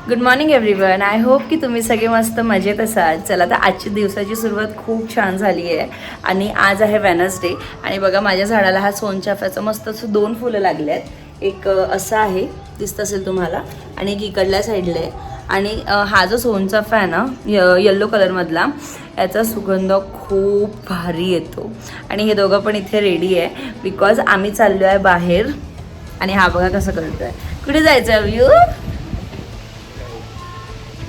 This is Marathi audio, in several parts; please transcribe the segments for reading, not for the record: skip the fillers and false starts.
Good morning everyone. I hope की तुम्ही सगळे मस्त मजेत असाल. चला तर आजची दिवसाची सुरुवात खूप छान झाली आहे आणि आज आहे वेनसडे. आणि बघा माझ्या झाडाला हा सोनचाफ्याचं मस्त असं 2 फुलं लागले आहेत. एक असं आहे दिसत असेल तुम्हाला आणि एक इकडल्या साईडला आहे. आणि हा जो सोनचाफा आहे ना येल्लो कलरमधला, याचा सुगंध खूप भारी येतो. आणि हे दोघं पण इथे रेडी आहे बिकॉज आम्ही चाललो आहे बाहेर. आणि हा बघा कसं करतो आहे. कुठे जायचं व्यू?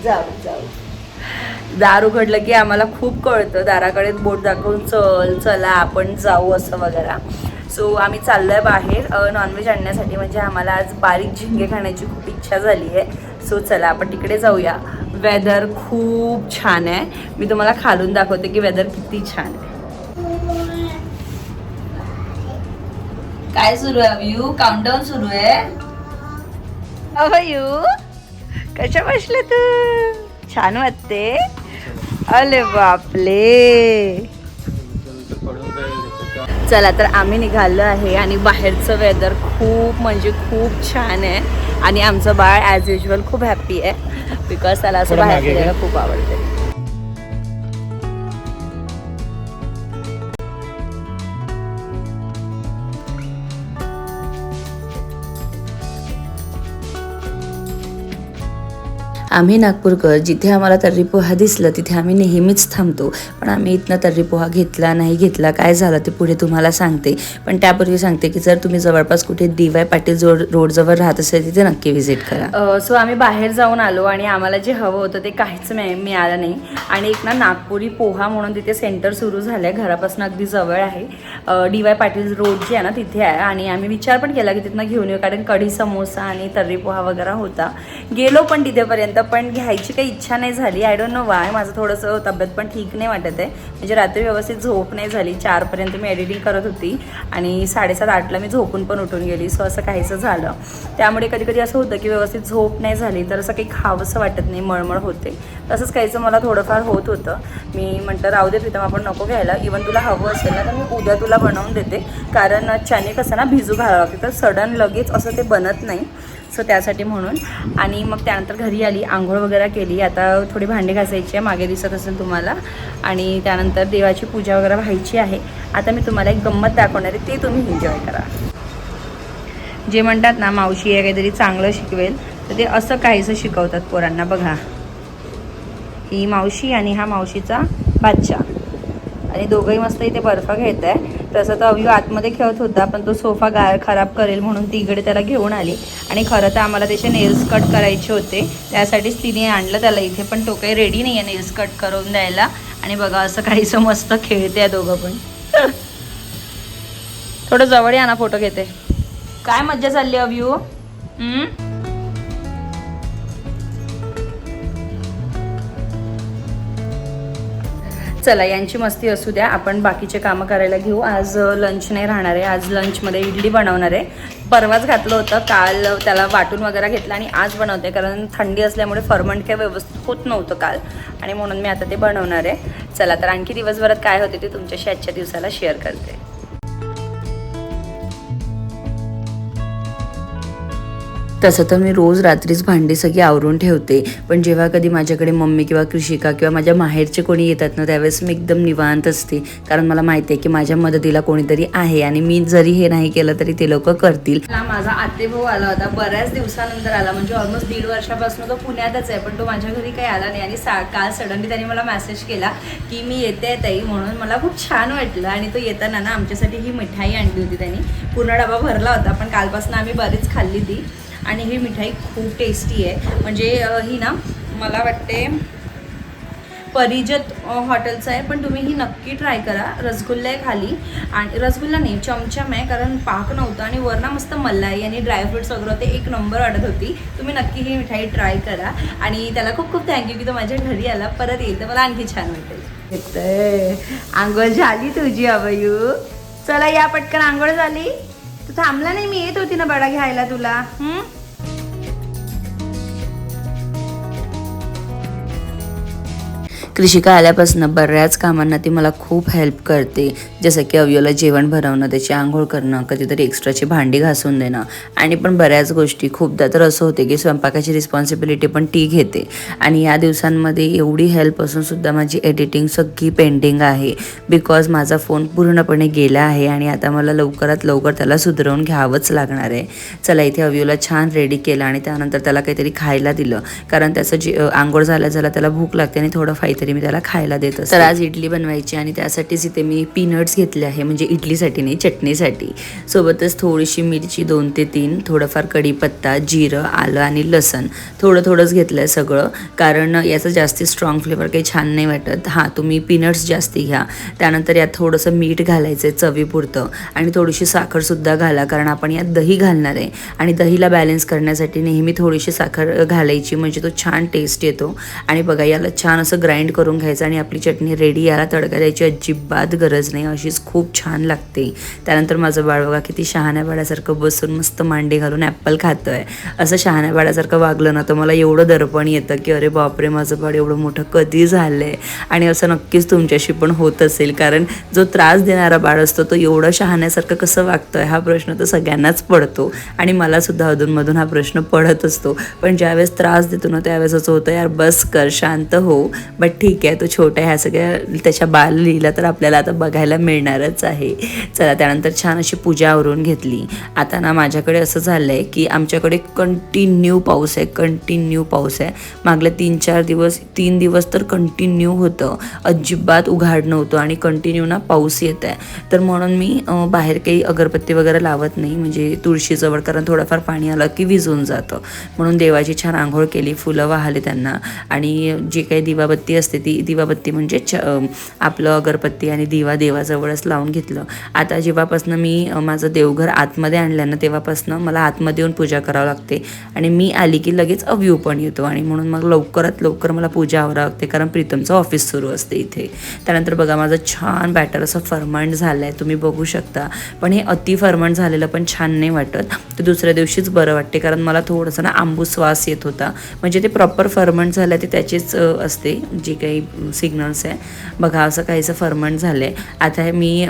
जाऊ जाऊ. दार उघडलं की आम्हाला खूप कळतं, दाराकडे बोट दाखवून चला आपण जाऊ असं वगैरे. सो आम्ही चाललो आहे बाहेर नॉनव्हेज आणण्यासाठी. म्हणजे आम्हाला आज बारीक झिंगे खाण्याची खूप इच्छा झाली आहे. सो चला आपण तिकडे जाऊया. वेदर खूप छान आहे. मी तुम्हाला खालून दाखवते की वेदर किती छान आहे. काय सुरू आहे व्यू? काउंटडाऊन सुरू आहे. अयू कशा बसले तू? छान वाटते. अरे बापले. चला तर आम्ही निघालो आहे आणि बाहेरचं वेदर खूप म्हणजे खूप छान आहे. आणि आमचं बाळ ॲज युजल खूप हॅप्पी आहे बिकॉज त्याला असं बाहेर फिरायला खूप आवडते. आम्ही नागपूरकर, जिथे आम्हाला तर्री पोहा दिसलं तिथे आम्ही नेहमीच थांबतो. पण आम्ही इथनं तर्री पोहा घेतला नाही घेतला काय झालं ते पुढे तुम्हाला सांगते. पण त्यापूर्वी सांगते की जर तुम्ही जवळपास कुठे DY पाटील रोडजवळ राहत असेल तिथे नक्की व्हिजिट करा. सो आम्ही बाहेर जाऊन आलो आणि आम्हाला जे हवं होतं ते काहीच मिळालं नाही. आणि एक ना नागपुरी पोहा म्हणून तिथे सेंटर सुरू झालं आहे, घरापासून अगदी जवळ आहे. DY पाटील रोड जे आहे ना तिथे आहे. आणि आम्ही विचार पण केला की तिथनं घेऊन येऊ, कारण कढी समोसा आणि तर्री पोहा वगैरे होता. गेलो पण तिथेपर्यंत, पण घ्यायची काही इच्छा नाही झाली. I don't know Y. माझं थोडंसं तब्येत पण ठीक नाही वाटत आहे. म्हणजे रात्री व्यवस्थित झोप नाही झाली. 4पर्यंत मी एडिटिंग करत होती आणि 7:30-8ला मी झोपून पण उठून गेली. सो असं काहीसं झालं. त्यामुळे कधी कधी असं होतं की व्यवस्थित झोप नाही झाली तर असं काही खावंसं वाटत नाही, मळमळ होते. तसंच काहीचं मला थोडंफार होत होतं. मी म्हटलं राहू दे प्रीतम, आपण नको घ्यायला. इवन तुला हवं असेल ना तर मी उद्या तुला बनवून देते, कारण चणे कसं ना भिजू घालावं लागते, तर सडन लगेच असं ते बनत नाही. सो त्यासाठी म्हणून. आणि मग त्यानंतर घरी आली, आंघोळ वगैरे केली. आता थोडी भांडी घासायची आहे, मागे दिसत असेल तुम्हाला. आणि त्यानंतर देवाची पूजा वगैरे व्हायची आहे. आता मी तुम्हाला एक गंमत दाखवणार आहे, ते तुम्ही एन्जॉय करा. जे म्हणतात ना मावशी आहे काहीतरी चांगलं शिकवेल, तर ते असं काहीसं शिकवतात पोरांना. बघा, ही मावशी आणि हा मावशीचा बादशा, आणि दोघंही मस्त इथे बर्फ घेत आहे. तसं तर अव्यू आतमध्ये खेळत होता, पण तो सोफा खराब करेल म्हणून ती इकडे त्याला घेऊन आली. आणि खरं तर आम्हाला त्याचे नेल्स कट करायचे होते, त्यासाठीच तिने आणलं त्याला इथे. पण तो काही रेडी नाही आहे नेल्स कट करून द्यायला. आणि बघा असं काहीसं मस्त खेळते आहे दोघं पण. थोडं जवळ या ना, फोटो घेते. काय मज्जा चालली अव्यू? चला यांची मस्ती असू द्या, आपण बाकीचे कामं करायला घेऊ. आज लंच नाही राहणार आहे. आज लंचमध्ये इडली बनवणार आहे. परवाच घातलं होतं, काल त्याला वाटून वगैरे घेतलं आणि आज बनवते, कारण थंडी असल्यामुळे फर्मंट काही व्यवस्थित होत नव्हतं काल, आणि म्हणून मी आता ते बनवणार आहे. चला तर आणखी दिवसभरात काय होते ते तुमच्याशी आजच्या दिवसाला शेअर करते. तसं तर मी रोज रात्रीच भांडी सगळी आवरून ठेवते, पण जेव्हा कधी माझ्याकडे मम्मी किंवा कृषिका किंवा माझ्या माहेरचे कोणी येतात ना, त्यावेळेस मी एकदम निवांत असते, कारण मला माहिती आहे की माझ्या मदतीला कोणीतरी आहे आणि मी जरी हे नाही केलं तरी ते लोक करतील. माझा आतेभाऊ आला होता, बऱ्याच दिवसानंतर आला, म्हणजे ऑलमोस्ट 1.5 वर्षापासून तो पुण्यातच आहे, पण तो माझ्या घरी काही आला नाही. आणि काल सडनली त्याने मला मेसेज केला की मी येते ताई म्हणून. मला खूप छान वाटलं. आणि तो येताना ना आमच्यासाठी ही मिठाई आणली होती त्यांनी. पूर्ण डबा भरला होता, पण कालपासून आम्ही बरीच खाल्ली ती. आणि ही मिठाई खूप टेस्टी आहे. म्हणजे ही ना मला वाटते परिजत हॉटेलचं आहे, पण तुम्ही ही नक्की ट्राय करा. रसगुल्ला आहे खाली, आणि रसगुल्ला नाही चमचम आहे, कारण पाक नव्हतं. आणि वरना मस्त मलाई आणि ड्रायफ्रुट्स वगैरे होते, एक नंबर वाटत होती. तुम्ही नक्की ही मिठाई ट्राय करा. आणि त्याला खूप खूप थँक्यू की तो माझ्या घरी आला. परत येईल तर मला आणखी छान वाटेल. आंघोळ झाली तुझी अभयू? चला या पटकन, आंघोळ झाली. तू थांबला नाही, मी येत होती ना बडा घ्यायला तुला. कृषिका आल्यापासून बऱ्याच कामांना ती मला खूप हेल्प करते, जसं की अव्यूला जेवण भरवणं, त्याची आंघोळ करणं, कधीतरी एक्स्ट्राची भांडी घासून देणं आणि पण बऱ्याच गोष्टी. खूपदा तर असं होते की स्वयंपाकाची रिस्पॉन्सिबिलिटी पण ती घेते आणि या दिवसांमध्ये एवढी हेल्प असूनसुद्धा माझी एडिटिंग सगळी पेंडिंग आहे बिकॉज माझा फोन पूर्णपणे गेला आहे आणि आता मला लवकरात लवकर त्याला सुधारवून घ्यावंच लागणार आहे. चला, इथे अव्यूला छान रेडी केलं आणि त्यानंतर त्याला काहीतरी खायला दिलं, कारण त्याचं जे आंघोळ झाल्या त्याला भूक लागते आणि थोडं काहीतरी मी त्याला खायला देत असते. तर आज इडली बनवायची आणि त्यासाठीच इथे मी पीनट्स घेतले आहे, म्हणजे इडलीसाठी नाही, चटणीसाठी. सोबतच थोडीशी मिरची 2 ते 3, थोडंफार कढीपत्ता, जिरं, आलं आणि लसण थोडंच घेतलं आहे सगळं, कारण याचं जास्ती स्ट्रॉंग फ्लेवर काही छान नाही वाटत. हां, तुम्ही पीनट्स जास्ती घ्या. त्यानंतर यात थोडंसं मीठ घालायचं आहे चवीपुरतं आणि थोडीशी साखरसुद्धा घाला, कारण आपण यात दही घालणार आहे आणि दहीला बॅलन्स करण्यासाठी नेहमी थोडीशी साखर घालायची, म्हणजे तो छान टेस्ट येतो. आणि बघा, याला छान असं ग्राइंड करून घ्यायचं आणि आपली चटणी रेडी. याला तडका द्यायची अजिबात गरज नाही, अशीच खूप छान लागते. त्यानंतर माझं बाळ बघा किती शहाण्या बाळासारखं बसून मस्त मांडी घालून ॲप्पल खातं आहे. असं शहाण्या बाळासारखं वागलं ना तर मला एवढं दडपण येतं की अरे बापरे, माझं बाळ एवढं मोठं कधी झालं आहे. आणि असं नक्कीच तुमच्याशी पण होत असेल, कारण जो त्रास देणारा बाळ असतो तो एवढं शहाण्यासारखं कसं वागतोय हा प्रश्न तर सगळ्यांनाच पडतो आणि मलासुद्धा अधूनमधून हा प्रश्न पडत असतो. पण ज्यावेळेस त्रास देतो ना त्यावेळेस असं होतं, यार बस कर, शांत हो. बट ठीक आहे, तो छोटा ह्या सगळ्या त्याच्या बाललीला तर आपल्याला आता बघायला मिळणारच आहे. चला, त्यानंतर छान अशी पूजा आवरून घेतली. आता ना माझ्याकडे असं झालं आहे की आमच्याकडे कंटिन्यू पाऊस आहे. मागले 3 दिवस तर कंटिन्यू होतं, अजिबात उघाड नव्हतं आणि कंटिन्यू ना पाऊस येत आहे. तर म्हणून मी बाहेर काही अगरबत्ती वगैरे लावत नाही, म्हणजे तुळशीजवळ, कारण थोडंफार पाणी आलं की विझून जातं. म्हणून देवाची छान आंघोळ केली, फुलं वाहले त्यांना आणि जे काही दिवाबत्ती असते ती दिवाबत्ती म्हणजे आपलं अगरबत्ती आणि दिवा देवाजवळच लावून घेतलं. आता जेव्हापासनं मी माझं देवघर आतमध्ये आणलं ना तेव्हापासनं मला आतमध्ये येऊन पूजा करावं लागते आणि मी आली की लगेच अव्यू पण येतो आणि म्हणून मग लवकरात लवकर मला पूजा आवरावं लागते, कारण प्रीतमचं ऑफिस सुरू असते इथे. त्यानंतर बघा, माझं छान बॅटर असं फर्मंट झालं आहे, तुम्ही बघू शकता. पण हे अति फर्मंट झालेलं पण छान नाही वाटत, ते दुसऱ्या दिवशीच बरं वाटते, कारण मला थोडंसं ना आंबूस वास येत होता. म्हणजे ते प्रॉपर फर्मंट झालं ते त्याचेच असते जे काही सिग्नल्स आहे. बघा, असं काहीसं फर्मंट झालं आहे. आता हे मी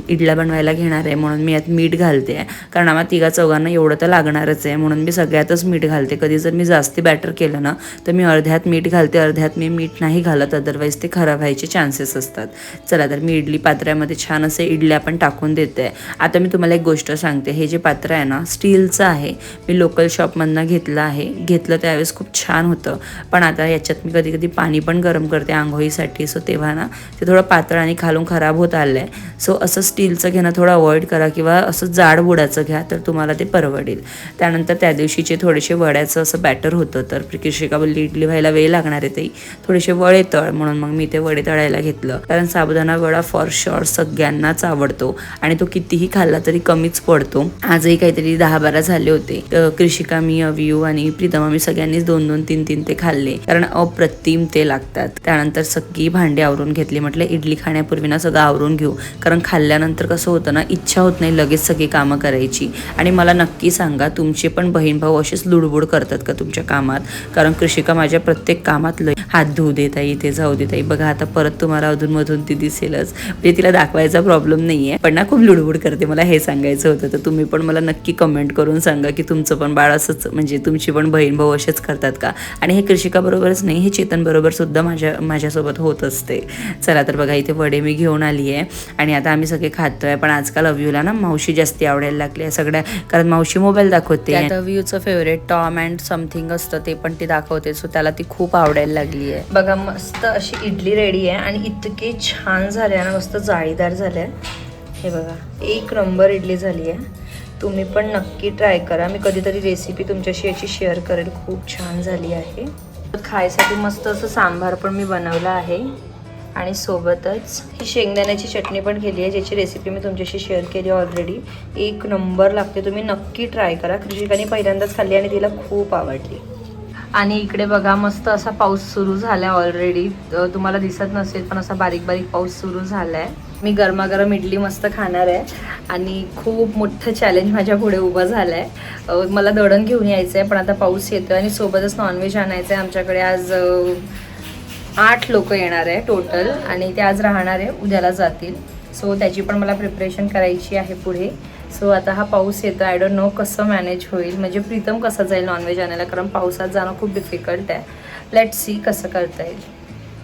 इडल्या बनवायला घेणार आहे, म्हणून मी यात मीठ घालते आहे, कारण आम्हाला 3-4 एवढं तर लागणारच आहे, म्हणून मी सगळ्यातच मीठ घालते. कधी जर मी जास्ती बॅटर केलं ना तर मी अर्ध्यात मीठ घालते, अर्ध्यात मी मीठ नाही घालत, अदरवाईज ते खराब व्हायचे चान्सेस असतात. चला, तर मी इडली पात्रामध्ये छान असे इडल्या पण टाकून देते आहे. आता मी तुम्हाला एक गोष्ट सांगते, हे जे पात्र आहे ना स्टीलचं आहे, मी लोकल शॉपमधनं घेतलं त्यावेळेस खूप छान होतं. पण आता याच्यात मी कधी पाणी पण गरम करते आंघोळीसाठी, सो तेव्हा ना ते थोडं पातळ आणि खालून खराब होत आलं आहे. सो असं स्टीलचं घेणं थोडं अवॉइड करा किंवा असं जाड बुडाचं घ्या तर तुम्हाला ते परवडेल. त्यानंतर त्या दिवशीचे थोडेसे वड्याचं असं बॅटर होतं, तर कृषिका बोलली इडली व्हायला वेळ लागणार आहे, ते थोडेसे वडे तळ, म्हणून मग मी ते वडे तळायला घेतलं, कारण साबुदाणा वडा फॉर शुअर सगळ्यांनाच आवडतो आणि तो कितीही खाल्ला तरी कमीच पडतो. आजही काहीतरी 10-12 झाले होते. कृषिका, मी, अव्यू आणि प्रीतम आम्ही सगळ्यांनीच 2-2, 3-3 ते खाल्ले, कारण अप्रतिम ते लागतात. त्यानंतर सगळी भांडी आवरून घेतली. म्हटलं इडली खाण्यापूर्वी ना सगळं आवरून घेऊ, कारण खाल्ल्यानंतर कसं होतं ना, इच्छा होत नाही लगेच सगळी कामं करायची. आणि मला नक्की सांगा, तुमचे पण बहीण भाऊ असेच लुडबुड करतात का तुमच्या कामात? कारण कृषिका माझ्या प्रत्येक कामात हात धुऊ देत आहे, इथे जाऊ देत आहे. बघा, आता परत तुम्हाला अधूनमधून ती दिसेलच, म्हणजे तिला दाखवायचा प्रॉब्लेम नाही आहे, पण ना खूप लुडबुड करते. मला हे सांगायचं होतं, तर तुम्ही पण मला नक्की कमेंट करून सांगा की तुमचं पण बाळ असंच, म्हणजे तुमची पण बहीण भाऊ असेच करतात का? आणि हे कृषिका बरोबरच नाही, हे चेतन बरोबर सुद्धा माझ्यासोबत होत असते. चला, तर बघा, इथे वडे मी घेऊन आली आहे आणि आता आम्ही सगळे खातोय. पण आजकाल अव्यूला ना मावशी जास्ती आवडायला लागली आहे सगळ्या, कारण मावशी मोबाईल दाखवते. आता अव्यूचं फेवरेट टॉम अँड समथिंग असतं ते पण ती दाखवते, सो त्याला ती खूप आवडायला लागली आहे. बघा, मस्त अशी इडली रेडी आहे आणि इतके छान झाले ना, मस्त जाळीदार झाले. हे बघा, 1 नंबर इडली झाली आहे. तुम्ही पण नक्की ट्राय करा. मी कधीतरी रेसिपी तुमच्याशी याची शेअर करेल, खूप छान झाली आहे. खायसाठी मस्त असं सांबार पण मी बनवलं आहे आणि सोबतच ही शेंगदाण्याची चटणी पण केली आहे, ज्याची रेसिपी मी तुमच्याशी शेअर केली ऑलरेडी. 1 नंबर लागते, तुम्ही नक्की ट्राय करा. कृषिकाने पहिल्यांदाच खाल्ली आणि तिला खूप आवडली. आणि इकडे बघा, मस्त असा पाऊस सुरू झाला आहे ऑलरेडी, तुम्हाला दिसत नसेल पण असा बारीक बारीक पाऊस सुरू झाला आहे. मी गरमागरम इडली मस्त खाणार आहे आणि खूप मोठं चॅलेंज माझ्या पुढे उभं झालं आहे. मला दळण घेऊन यायचं आहे, पण आता पाऊस येतो आणि सोबतच नॉनव्हेज आणायचं आहे. आमच्याकडे आज 8 लोक येणार आहे टोटल आणि ते आज राहणार आहे, उद्याला जातील. सो त्याची पण मला प्रिपरेशन करायची आहे पुढे. सो आता हा पाऊस येतो, आय डोंट नो कसं मॅनेज होईल, म्हणजे प्रीतम कसं जाईल नॉनव्हेज आणायला, कारण पावसात जाणं खूप डिफिकल्ट आहे. लेट्स सी कसं करता येईल.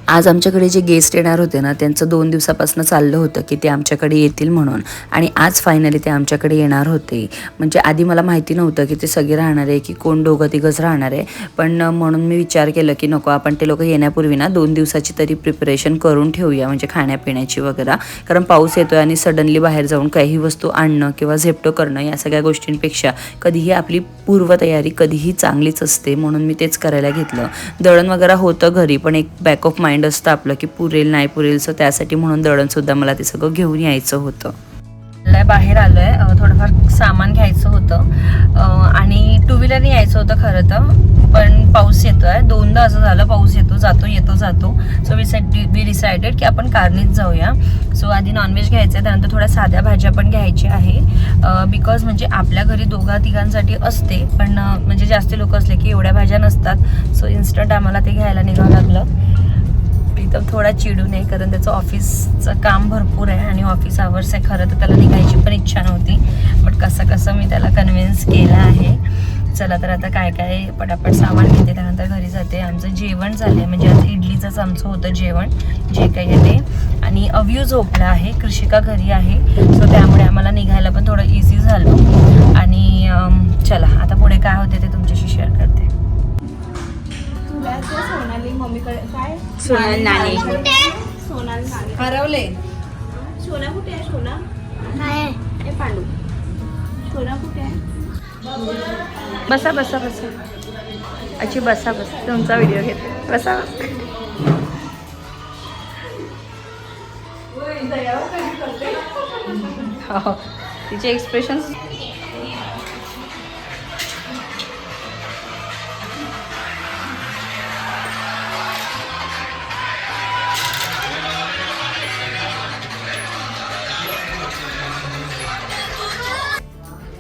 आज आमच्याकडे जे गेस्ट येणार होते ना, त्यांचं 2 दिवसापासून चाललं होतं की ते आमच्याकडे येतील म्हणून, आणि आज फायनली ते आमच्याकडे येणार होते. म्हणजे आधी मला माहिती नव्हतं की ते सगळे राहणार आहे की कोण दोघं तिघंच राहणार आहे, पण म्हणून मी विचार केलं की नको, आपण ते लोक येण्यापूर्वी ना 2 दिवसाची तरी प्रिपरेशन करून ठेवूया, म्हणजे खाण्यापिण्याची वगैरे. कारण पाऊस येतोय आणि सडनली बाहेर जाऊन काही वस्तू आणणं किंवा झेप्टो करणं या सगळ्या गोष्टींपेक्षा कधीही आपली पूर्वतयारी कधीही चांगलीच असते, म्हणून मी तेच करायला घेतलं. दळण वगैरे होतं घरी, पण एक बॅक ऑफ माइंड असतं आपलं की पुरेल नाही पुरेल, सो त्यासाठी म्हणून दळणसुद्धा मला ते सगळं घेऊन यायचं होतं. बाहेर आलोय, थोडंफार सामान घ्यायचं होतं आणि टू व्हीलरने यायचं होतं खरं तर, पण पाऊस येतोय. 2दा असं झालं, पाऊस येतो जातो येतो जातो. सो वी डिसाइडेड की आपण कारनेच जाऊया. सो आधी नॉनव्हेज घ्यायचं आहे, त्यानंतर थोड्या साध्या भाज्या पण घ्यायच्या आहे, बिकॉज म्हणजे आपल्या घरी 2-3 असते, पण म्हणजे जास्त लोक असले की एवढ्या भाज्या नसतात. सो इन्स्टंट आम्हाला ते घ्यायला निघावं लागलं. प्रीतम थोडा चिडू नये, कारण त्याचं ऑफिसचं काम भरपूर आहे आणि ऑफिस आवर्स आहे. खरं तर त्याला निघायची पण इच्छा नव्हती, बट कसं मी त्याला कन्व्हिन्स केलं आहे. चला तर आता काय काय पटापट सामान घेते, त्यानंतर घरी जाते. आमचं जेवण झालं आहे, म्हणजे आज इडलीचंच आमचं होतं जेवण जे काही आहे ते. आणि अव्यू झोपला आहे, कृषिका घरी आहे, सो त्यामुळे आम्हाला निघायला पण थोडं इझी झालं. आणि चला आता पुढे काय होते ते तुमच्याशी शेअर करते. सोनाली मम्मीकडे काय सोनाली नानी सोनाली नानी हरवले. सोना कुठे आहे? सोना नाही, हे पांडू. सोना कुठे आहे? बसा बसा बसा, अच्छी बसा बसा, तुमचा व्हिडिओ घेते, बसा. हो, तिचे एक्सप्रेशन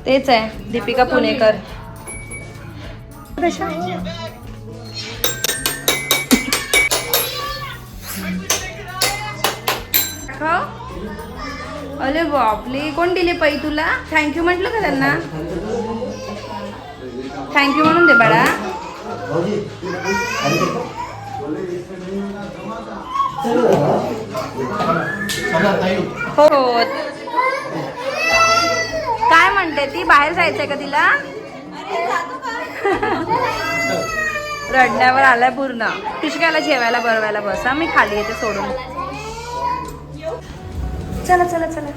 तेच आहे, दीपिका पुणेकर. अरे बापले, कोण दिले पै तुला? थँक्यू म्हटलं का त्यांना? थँक्यू म्हणून दे बाळा. हो, काय म्हणते ती? बाहेर जायचंय का तिला? रडण्यावर आलाय पूर्ण. कृषिकाला जेवायला बरवायला बसा, मी खाली येते सोडून. चला चला चला,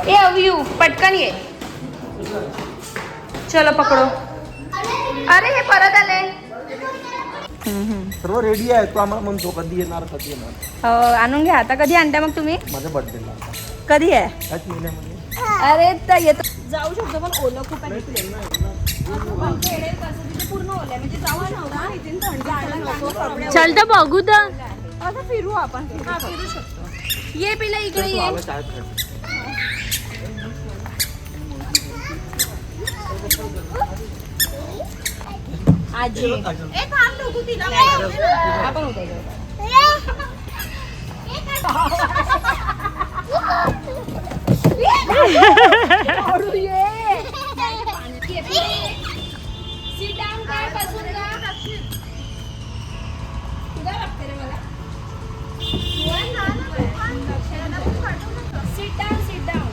ए अव्यू पटकन ये, चलो पकडो. अरे हे परत आले. सर्व रेडी आहे, तू आम्हाला म्हणतो कधी येणार कधी येणार. हो, आणून घ्या. आता कधी आणताय मग तुम्ही? माझ्या बर्थडेला कधी आहे? त्याच महिन्यामध्ये. अरे तर येतो. जाऊ शकतो, पण ओलं खूप आहे पूर्ण ओलं आहे, म्हणजे जाऊ शकतो. इथे थंडी नको. चल तर बघू तर. असं फिरू आपण. हा, फिरू शकतो. ये पिला इकडे ये. आजी ए थांब नको तिला. आपण उद्या घेऊ. Sit down कर, बसून जा. तुला लागते रे मला. Sit down, sit down.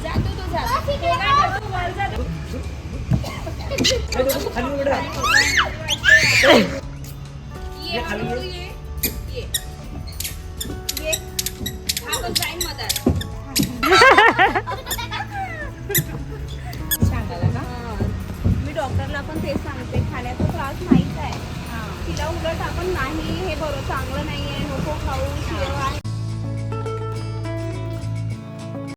जातो तू जा. वर जा. ये हळूहळू ये. ये. ये. हा पण जाईन मधात. मी डॉक्टरला पण तेच सांगते, खाण्याचा त्रास नाहीच आहे तिला. उलट आपण नाही, हे बरं चांगलं नाही आहे, नको खाऊ, शिव आहे,